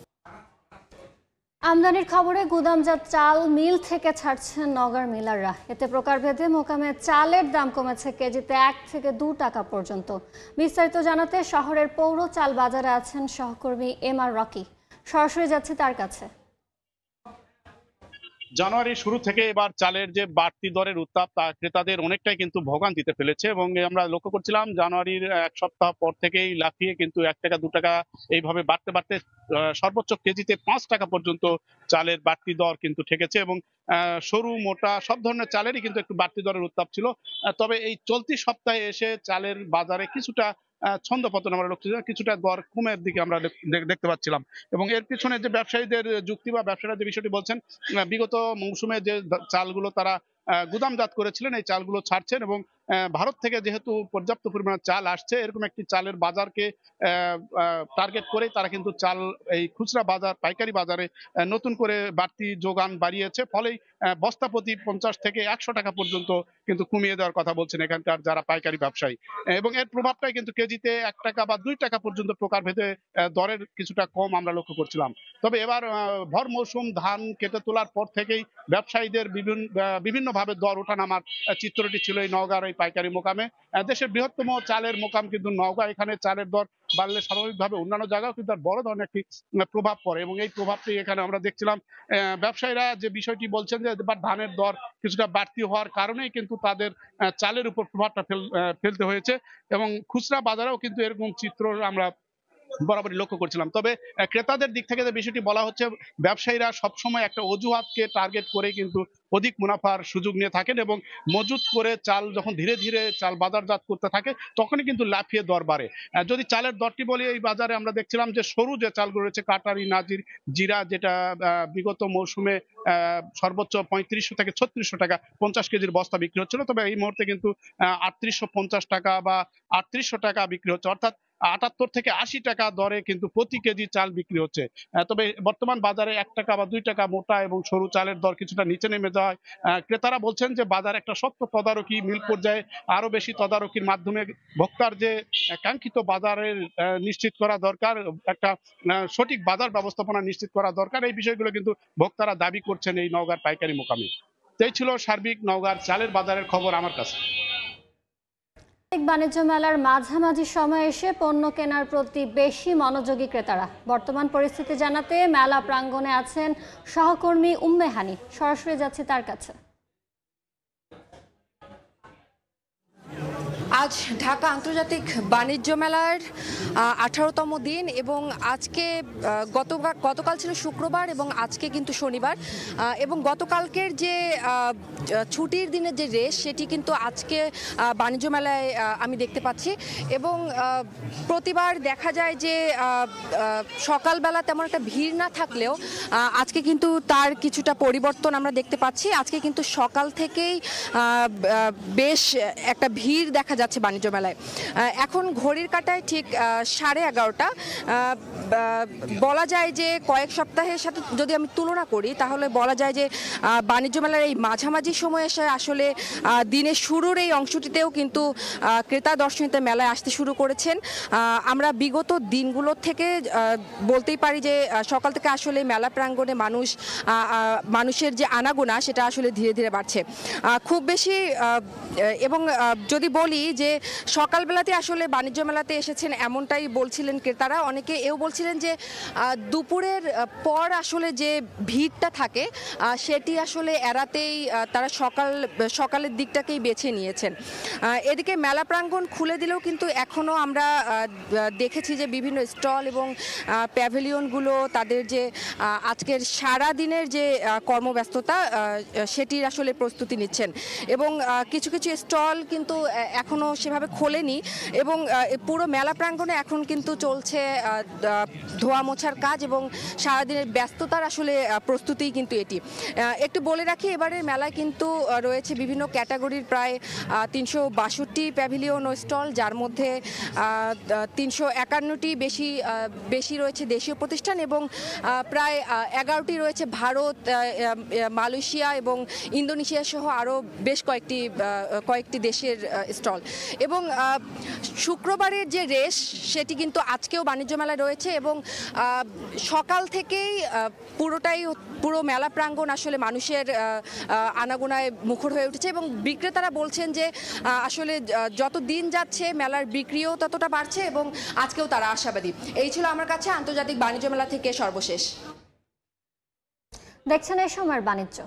আমদানির খবরে গুদামজাত চাল মিল থেকে ছাড়ছেন নওগাঁর মিলাররা। এতে প্রকারভেদে মোকামে চালের দাম কমেছে কেজিতে 1 থেকে 2 টাকা পর্যন্ত। বিস্তারিত জানাতে শহরের পৌর চাল বাজারে আছেন সহকর্মী এম.আর. রকি। সরাসরি যাচ্ছে তার কাছে। জানুয়ারির শুরু থেকে এবার চালের যে বাড়তি দরের উত্তাপ তা ক্রেতাদের অনেকটাই কিন্তু ভোগান্তিতে ফেলেছে এবং আমরা লক্ষ্য করছিলাম জানুয়ারির এক সপ্তাহ পর থেকেই লাফিয়ে কিন্তু 1 টাকা 2 টাকা এইভাবে বাড়তে বাড়তে সর্বোচ্চ কেজিতে 5 টাকা পর্যন্ত চালের বাড়তি দর কিন্তু ঠেকেছে এবং সরু মোটা সব ধরনের চালেরই কিন্তু একটু বাড়তি দরের উত্তাপ ছিল। তবে এই চলতি সপ্তাহে এসে চালের বাজারে কিছুটা ছন্দপতন আমরা লক্ষ্য কিছুটা দর কমের দিকে আমরা দেখতে পাচ্ছিলাম এবং এর পিছনে যে ব্যবসায়ীদের যুক্তি বা ব্যবসায়ীরা যে বিষয়টি বলছেন, বিগত মৌসুমে যে চালগুলো তারা গুদামজাত করেছিলেন এই চালগুলো ছাড়ছেন এবং ভারত থেকে যেহেতু পর্যাপ্ত পরিমাণে চাল আসছে এরকম একটি চালের বাজারকে টার্গেট করে তারা কিন্তু চাল এই খুচরা বাজার পাইকারি বাজারে নতুন করে বাড়তি যোগান বাড়িয়েছে। ফলেই বস্তা প্রতি 50 থেকে 100 টাকা পর্যন্ত কিন্তু কমিয়ে দেওয়ার কথা বলছেন এখানকার যারা পাইকারি ব্যবসায়ী এবং এর প্রভাবটাই কিন্তু কেজিতে 1 টাকা বা 2 টাকা পর্যন্ত প্রকারভেদে দরের কিছুটা কম আমরা লক্ষ্য করছিলাম। তবে এবার ভর মৌসুম ধান কেটে তোলার পর থেকেই ব্যবসায়ীদের বিভিন্নভাবে দর ওঠানামার চিত্রটি ছিল এই নওগাঁর এই পাইকারি মোকামে। দেশের বৃহত্তম চালের মোকাম কিন্তু নওগাঁ। এখানে চালের দর বাড়লে স্বাভাবিকভাবে অন্যান্য জায়গাও কিন্তু বড় ধরনের একটি প্রভাব পড়ে এবং এই প্রভাবটি এখানে আমরা দেখছিলাম। ব্যবসায়ীরা যে বিষয়টি বলছেন যে ধানের দর কিছুটা বাড়তি হওয়ার কারণেই কিন্তু তাদের চালের উপর প্রভাবটা ফেলতে হয়েছে এবং খুচরা বাজারেও কিন্তু এরকম চিত্র আমরা বরাবরই লক্ষ্য করছিলাম। তবে ক্রেতাদের দিক থেকে যে বিষয়টি বলা হচ্ছে, ব্যবসায়ীরা সবসময় একটা অজুহাতকে টার্গেট করে কিন্তু অধিক মুনাফার সুযোগ নিয়ে থাকেন এবং মজুত করে চাল যখন ধীরে ধীরে চাল বাজারজাত করতে থাকে তখনই কিন্তু লাফিয়ে দর বাড়ে। যদি চালের দরটি বলি, এই বাজারে আমরা দেখছিলাম যে সরু যে চালগুলো রয়েছে কাটারি, নাজির, জিরা, যেটা বিগত মৌসুমে সর্বোচ্চ 3500 থেকে 3600 টাকা 50 কেজির বস্তা বিক্রি হচ্ছিল, তবে এই মুহূর্তে কিন্তু 3850 টাকা বা 3800 টাকা বিক্রি হচ্ছে, অর্থাৎ 78 থেকে 80 টাকা দরে কিন্তু প্রতি কেজি চাল বিক্রি হচ্ছে। তবে বর্তমান বাজারে 1 টাকা বা 2 টাকা মোটা এবং সরু চালের দর কিছুটা নিচে নেমে যায়। ক্রেতারা বলছেন যে বাজার একটা শক্ত তদারকি, মিল পর্যায়ে আরো বেশি তদারকির মাধ্যমে ভোক্তার যে কাঙ্ক্ষিত বাজারের নিশ্চিত করা দরকার, একটা সঠিক বাজার ব্যবস্থাপনা নিশ্চিত করা দরকার, এই বিষয়গুলো কিন্তু ভোক্তারা দাবি করছেন এই নওগাঁর পাইকারি মোকামে। এই ছিল সার্বিক নওগাঁর চালের বাজারের খবর আমার কাছে। বাণিজ্য মেলার মাঝামাঝি সময়ে এসে পণ্য কেনার প্রতি বেশি মনোযোগী ক্রেতারা। বর্তমান পরিস্থিতি জানাতে মেলা প্রাঙ্গণে আছেন সহকর্মী উম্মে হানি। সরাসরি যাচ্ছি তার কাছে। আজ ঢাকা আন্তর্জাতিক বাণিজ্য মেলার 18তম দিন এবং আজকে গতকাল ছিল শুক্রবার এবং আজকে কিন্তু শনিবার এবং গতকালকের যে ছুটির দিনের যে রেস সেটি কিন্তু আজকে বাণিজ্য মেলায় আমি দেখতে পাচ্ছি এবং প্রতিবার দেখা যায় যে সকালবেলা তেমন একটা ভিড় না থাকলেও আজকে কিন্তু তার কিছুটা পরিবর্তন আমরা দেখতে পাচ্ছি। আজকে কিন্তু সকাল থেকেই বেশ একটা ভিড় দেখা যাচ্ছে বাণিজ্য মেলায়। এখন ঘড়ির কাঁটায় ঠিক 11:30। বলা যায় যে কয়েক সপ্তাহের সাথে যদি আমি তুলনা করি তাহলে বলা যায় যে বাণিজ্য মেলার এই মাঝামাঝি সময়ে এসে আসলে দিনের শুরুর এই অংশটিতেও কিন্তু ক্রেতা দর্শনীতে মেলায় আসতে শুরু করেছেন। আমরা বিগত দিনগুলোর থেকে বলতেই পারি যে সকাল থেকে আসলে মেলা প্রাঙ্গণে মানুষের যে আনাগোনা সেটা আসলে ধীরে ধীরে বাড়ছে খুব বেশি। এবং যদি বলি যে সকালবেলাতে আসলে বাণিজ্য মেলাতে এসেছেন এমনটাই বলছিলেন ক্রেতারা। অনেকে এও বলছিলেন যে দুপুরের পর আসলে যে ভিড়টা থাকে সেটি আসলে এড়াতেই তারা সকালের দিকটাকেই বেছে নিয়েছেন। এদিকে মেলা প্রাঙ্গণ খুলে দিলেও কিন্তু এখনও আমরা দেখেছি যে বিভিন্ন স্টল এবং প্যাভিলিয়নগুলো তাদের যে আজকের সারা দিনের যে কর্মব্যস্ততা সেটির আসলে প্রস্তুতি নিচ্ছেন এবং কিছু কিছু স্টল কিন্তু এখনও সেভাবে খোলেনি এবং পুরো মেলা প্রাঙ্গণে এখন কিন্তু চলছে ধোয়া মোছার কাজ এবং সারাদিনের ব্যস্ততার আসলে প্রস্তুতিই কিন্তু এটি। একটু বলে রাখি, এবারের মেলায় কিন্তু রয়েছে বিভিন্ন ক্যাটাগরির প্রায় 362টি প্যাভিলিয়ন ও স্টল, যার মধ্যে 351টি বেশি রয়েছে দেশীয় প্রতিষ্ঠান এবং প্রায় 11টি রয়েছে ভারত, মালয়েশিয়া এবং ইন্দোনেশিয়া সহ আরও বেশ কয়েকটি দেশের স্টল। এবং শুক্রবারের যে রেশ সেটি কিন্তু আজকেও বাণিজ্য মেলায় রয়েছে এবং সকাল থেকেই পুরো মেলা প্রাঙ্গণ আসলে মানুষের আনাগোনায় মুখর হয়ে উঠেছে এবং বিক্রেতারা বলছেন যে আসলে যত দিন যাচ্ছে মেলার বিক্রিও ততটা বাড়ছে এবং আজকেও তারা আশাবাদী। এই ছিল আমার কাছে আন্তর্জাতিক বাণিজ্য মেলা থেকে সর্বশেষ। দেখছেন এই সময়ের বাণিজ্য।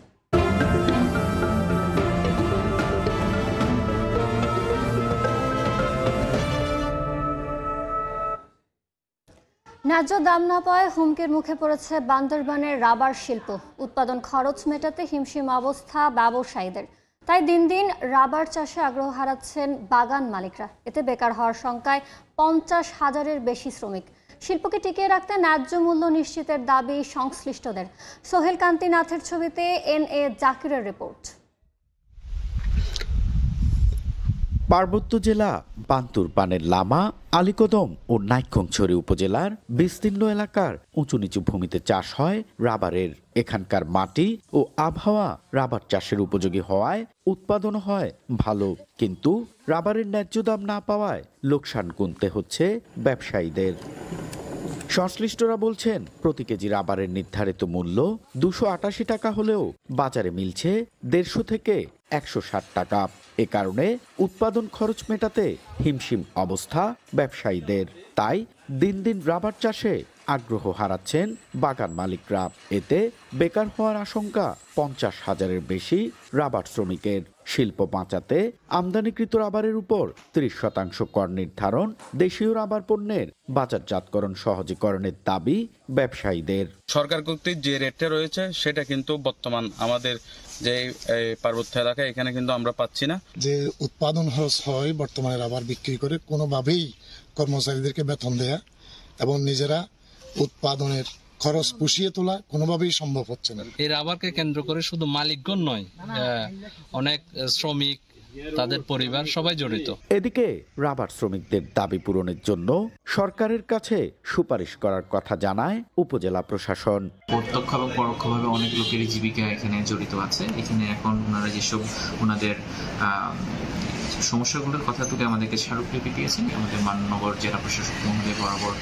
ন্যায্য দাম না পাওয়ায় হুমকির মুখে পড়েছে বান্দরবানের রাবার শিল্প। উৎপাদন খরচ মেটাতে হিমশিম অবস্থা ব্যবসায়ীদের। তাই দিন দিন রাবার চাষে আগ্রহ হারাচ্ছেন বাগান মালিকরা। এতে বেকার হওয়ার সংখ্যায় 50,000-এর বেশি শ্রমিক। শিল্পকে টিকিয়ে রাখতে ন্যায্য মূল্য নিশ্চিতের দাবি সংশ্লিষ্টদের। সোহেল কান্তি নাথের ছবিতে NA জাকিরের রিপোর্ট। পার্বত্য জেলা বান্দরবানের লামা, আলীকদম ও নাইক্ষ্যংছড়ি উপজেলার বিস্তীর্ণ এলাকার উঁচু নিচু ভূমিতে চাষ হয় রাবারের। এখানকার মাটি ও আবহাওয়া রাবার চাষের উপযোগী হওয়ায় উৎপাদন হয় ভালো, কিন্তু রাবারের ন্যায্য দাম না পাওয়ায় লোকসান গুনতে হচ্ছে ব্যবসায়ীদের। সংশ্লিষ্টরা বলছেন প্রতি কেজি রাবারের নির্ধারিত মূল্য 288 টাকা হলেও বাজারে মিলছে 150 থেকে 160 টাকা। এ কারণে উৎপাদন খরচ মেটাতে হিমশিম অবস্থা ব্যবসায়ীদের। তাই দিন দিন রাবার চাষে আগ্রহ হারাচ্ছেন বাগান মালিকরা। এতে বেকার হওয়ার আশঙ্কা 50,000-এর বেশি রাবার শ্রমিকের। শিল্প বাঁচাতে আমদানিকৃত রাবারের উপর 30% কর নির্ধারণ, দেশীয় রাবার পণ্যের বাজারজাতকরণ সহজীকরণের দাবি ব্যবসায়ীদের। সরকার কর্তৃক যে রেটটা রয়েছে সেটা কিন্তু বর্তমান আমাদের যে পার্বত্য এলাকায় এখানে কিন্তু আমরা পাচ্ছি না। যে উৎপাদন খরচ হয় বর্তমানে রাবার বিক্রি করে কোনোভাবেই কর্মচারীদেরকে বেতন দেয়া এবং নিজেরা উৎপাদনের খরচ পুষিয়ে তোলা কোনোভাবেই সম্ভব হচ্ছে না। এই রাবারকে কেন্দ্র করে শুধু মালিকগণ নয়, অনেক শ্রমিক, তাদের পরিবার সবাই জড়িত। এদিকে রাবার শ্রমিকদের দাবি পূরণের জন্য সরকারের কাছে সুপারিশ করার কথা জানায় উপজেলা প্রশাসন। প্রত্যক্ষ এবং পরোক্ষভাবে অনেক লোকের জীবিকা এখানে জড়িত আছে। এখানে এখন ওনারা যেসব ওনাদের সমস্যাগুলোর কথা তুলে আমাদেরকে স্মারকলিপি দিয়েছেন, আমাদের মাননগর জেলা প্রশাসক মহোদয় বরাবর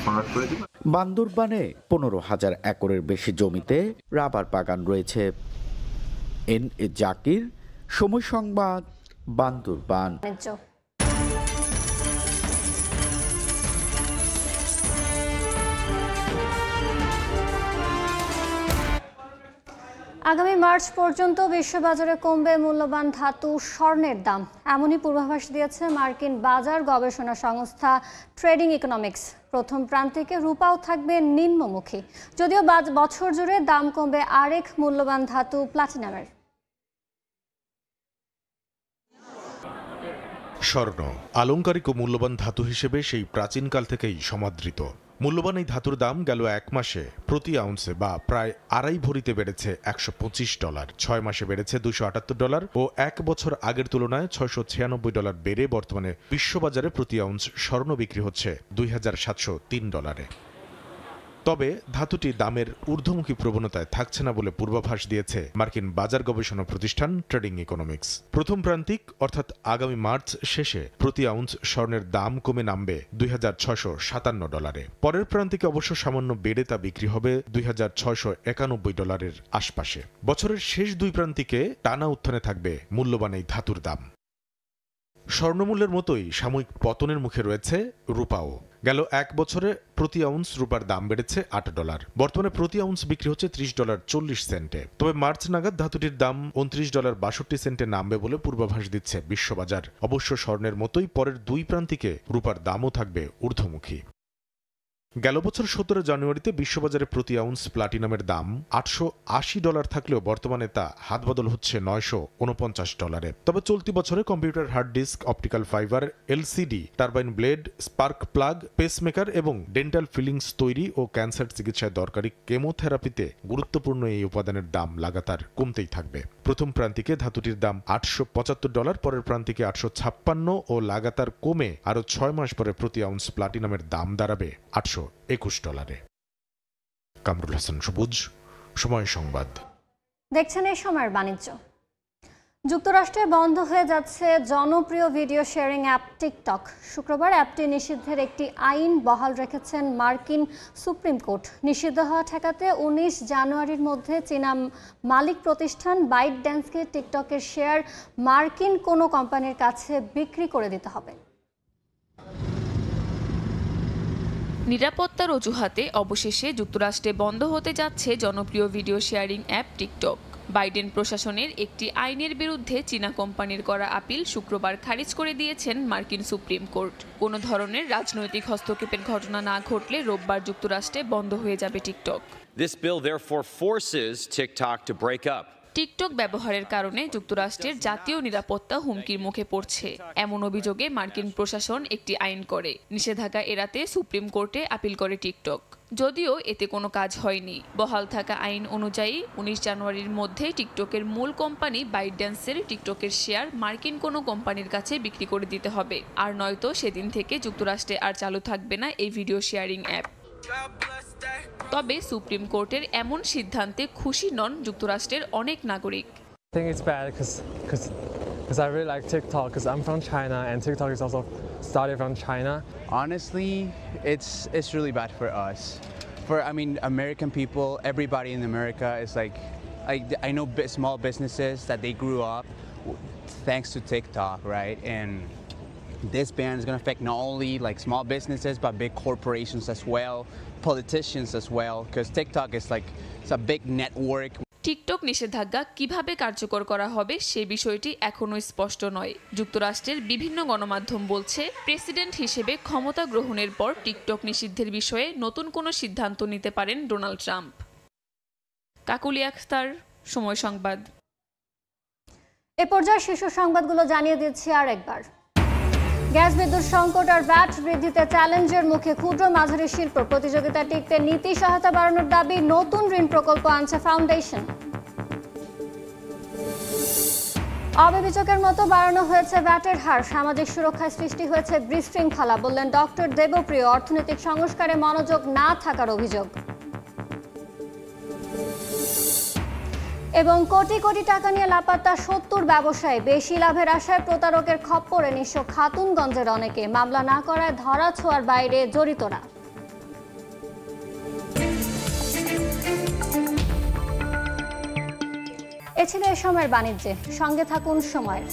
ফরওয়ার্ড করে দেব। বান্দরবানে 15,000 একরের বেশি জমিতে রাবার বাগান রয়েছে। NA জাকির, সময় সংবাদ, বান্দরবান। আগামী মার্চ পর্যন্ত বিশ্ববাজারে কমবে মূল্যবান ধাতু স্বর্ণের দাম, এমনই পূর্বাভাস দিয়েছে মার্কিন বাজার গবেষণা সংস্থা ট্রেডিং ইকোনমিক্স। প্রথম প্রান্তিকে রূপাও থাকবে নিম্নমুখী, যদিও বছর জুড়ে দাম কমবে আরেক মূল্যবান ধাতু প্লাটিনামের। স্বর্ণ আলংকারিক ও মূল্যবান ধাতু হিসেবে সেই প্রাচীনকাল থেকেই সমাদৃত। মূল্যবান এই ধাতুর দাম গেল এক মাসে প্রতি আউন্সে বা প্রায় আড়াই ভরিতে বেড়েছে $125, 6 মাসে বেড়েছে $278 ও এক বছর আগের তুলনায় $696 বেড়ে বর্তমানে বিশ্ববাজারে প্রতি আউন্স স্বর্ণ বিক্রি হচ্ছে $2,703। তবে ধাতুটি দামের ঊর্ধ্বমুখী প্রবণতায় থাকছে না বলে পূর্বাভাস দিয়েছে মার্কিন বাজার গবেষণা প্রতিষ্ঠান ট্রেডিং ইকোনমিক্স। প্রথম প্রান্তিক অর্থাৎ আগামী মার্চ শেষে প্রতি আউন্স স্বর্ণের দাম কমে নামবে $2,657। পরের প্রান্তিকে অবশ্য সামান্য বেড়ে তা বিক্রি হবে $2,691 আশপাশে। বছরের শেষ দুই প্রান্তিকে টানা উত্থানে থাকবে মূল্যবান এই ধাতুর দাম। স্বর্ণমূল্যের মতোই সাময়িক পতনের মুখে রয়েছে রূপাও। গেল এক বছরে প্রতি আউন্স রূপার দাম বেড়েছে $8। বর্তমানে প্রতি আউন্স বিক্রি হচ্ছে $30.40। তবে মার্চ নাগাদ ধাতুটির দাম $29.62 নামবে বলে পূর্বাভাস দিচ্ছে বিশ্ববাজার। অবশ্য স্বর্ণের মতোই পরের দুই প্রান্তিকে রূপার দামও থাকবে ঊর্ধ্বমুখী। গেল বছর 17 জানুয়ারিতে বিশ্ববাজারে প্রতি আউন্স প্লাটিনামের দাম $880 থাকলেও বর্তমানে তা হাতবদল হচ্ছে $949। তবে চলতি বছরে computer hard disk, optical fibre, LCD, turbine blade, spark plug, pacemaker এবং ডেন্টাল ফিলিংস তৈরি ও ক্যান্সার চিকিৎসায় দরকারি কেমোথেরাপিতে গুরুত্বপূর্ণ এই উপাদানের দাম লাগাতার কমতেই থাকবে। প্রথম প্রান্তিকে ধাতুটির দাম $875, পরের প্রান্তিকে $856 ও লাগাতার কমে আরও 6 মাস পরে প্রতি আউন্স প্লাটিনামের দাম দাঁড়াবে $821। কামরুল হাসান সবুজ, সময় সংবাদ। দেখছেন এই সময়ের বাণিজ্য। যুক্তরাষ্ট্রে বন্ধ হয়ে যাচ্ছে জনপ্রিয় ভিডিও শেয়ারিং অ্যাপ টিকটক। শুক্রবার অ্যাপটি নিষিদ্ধের একটি আইন বহাল রেখেছেন মার্কিন সুপ্রিম কোর্ট। নিষিদ্ধ হওয়া ঠেকাতে 19 জানুয়ারির মধ্যে চীনা মালিক প্রতিষ্ঠান বাইটড্যান্সকে টিকটকের শেয়ার মার্কিন কোনো কোম্পানির কাছে বিক্রি করে দিতে হবে। নিরাপত্তার অজুহাতে অবশেষে যুক্তরাষ্ট্রে বন্ধ হতে যাচ্ছে জনপ্রিয় video sharing app TikTok. Biden প্রশাসনের একটি আইনের বিরুদ্ধে চীনা কোম্পানির করা আপিল শুক্রবার খারিজ করে দিয়েছেন মার্কিন সুপ্রিম কোর্ট। কোনো ধরনের রাজনৈতিক হস্তক্ষেপের ঘটনা না ঘটলে রোববার যুক্তরাষ্ট্রে বন্ধ হয়ে যাবে TikTok. This bill therefore forces TikTok to break up. TikTok ব্যবহারের কারণে যুক্তরাষ্ট্রের জাতীয় নিরাপত্তা হুমকির মুখে পড়ছে, এমন অভিযোগে মার্কিন প্রশাসন একটি আইন করে। নিষেধাজ্ঞা এড়াতে সুপ্রিম কোর্টে আপিল করে টিকটক, যদিও এতে কোনো কাজ হয়নি। বহাল থাকা আইন অনুযায়ী 19 জানুয়ারির মধ্যে টিকটকের মূল কোম্পানি বাইটড্যান্সের টিকটকের শেয়ার মার্কিন কোনো কোম্পানির কাছে বিক্রি করে দিতে হবে, আর নয়তো সেদিন থেকে যুক্তরাষ্ট্রে আর চালু থাকবে না এই ভিডিও শেয়ারিং অ্যাপ। তবে সুপ্রিম কোর্টের এমন সিদ্ধান্তে খুশি নন যুক্তরাষ্ট্রের অনেক নাগরিক। I think it's bad because I really like TikTok because I'm from China and TikTok is also started from China. Honestly, it's really bad for us. I mean, American people, everybody in America is like I know small businesses that they grew up thanks to TikTok, right? And this ban is going to affect not only like small businesses but big corporations as well, politicians as well, because TikTok is like it's a big network. TikTok নিষেধাজ্ঞা কিভাবে কার্যকর করা হবে সে বিষয়টি এখনো স্পষ্ট নয়। যুক্তরাষ্ট্রের বিভিন্ন গণমাধ্যম বলছে, প্রেসিডেন্ট হিসেবে ক্ষমতা গ্রহণের পর টিকটক নিষিদ্ধের বিষয়ে নতুন কোনো সিদ্ধান্ত নিতে পারেন ডোনাল্ড ট্রাম্প। কাকুলি আখতার, সময় সংবাদ। এ পর্যায়ে শীর্ষ সংবাদগুলো জানিয়ে দিচ্ছি আরেকবার। গ্যাস বিদ্যুৎ সংকট আর ভ্যাট বৃদ্ধিতে চ্যালেঞ্জের মুখে ক্ষুদ্র মাঝারি শিল্প প্রতিযোগিতা টিকতে নীতি সহায়তা বাড়ানোর দাবি, নতুন ঋণ প্রকল্প আনছে ফাউন্ডেশন। অবিবেচকের মতো বাড়ানো হয়েছে ভ্যাটের হার, সামাজিক সুরক্ষায় সৃষ্টি হয়েছে বিশৃঙ্খলা, বললেন ডক্টর দেবপ্রিয়। অর্থনৈতিক সংস্কারে মনোযোগ না থাকার অভিযোগ। এবং কোটি কোটি টাকা নিয়ে লাপাত্তা 70 ব্যবসায়ী, বেশি লাভের আশায় প্রতারকের খপ্পরে নিঃস্ব খাতুনগঞ্জের অনেকে, মামলা না করায় ধরা ছোঁয়ার বাইরে জড়িতরা। এ ছিল এ সময়ের বাণিজ্যে, সঙ্গে থাকুন সময়ের।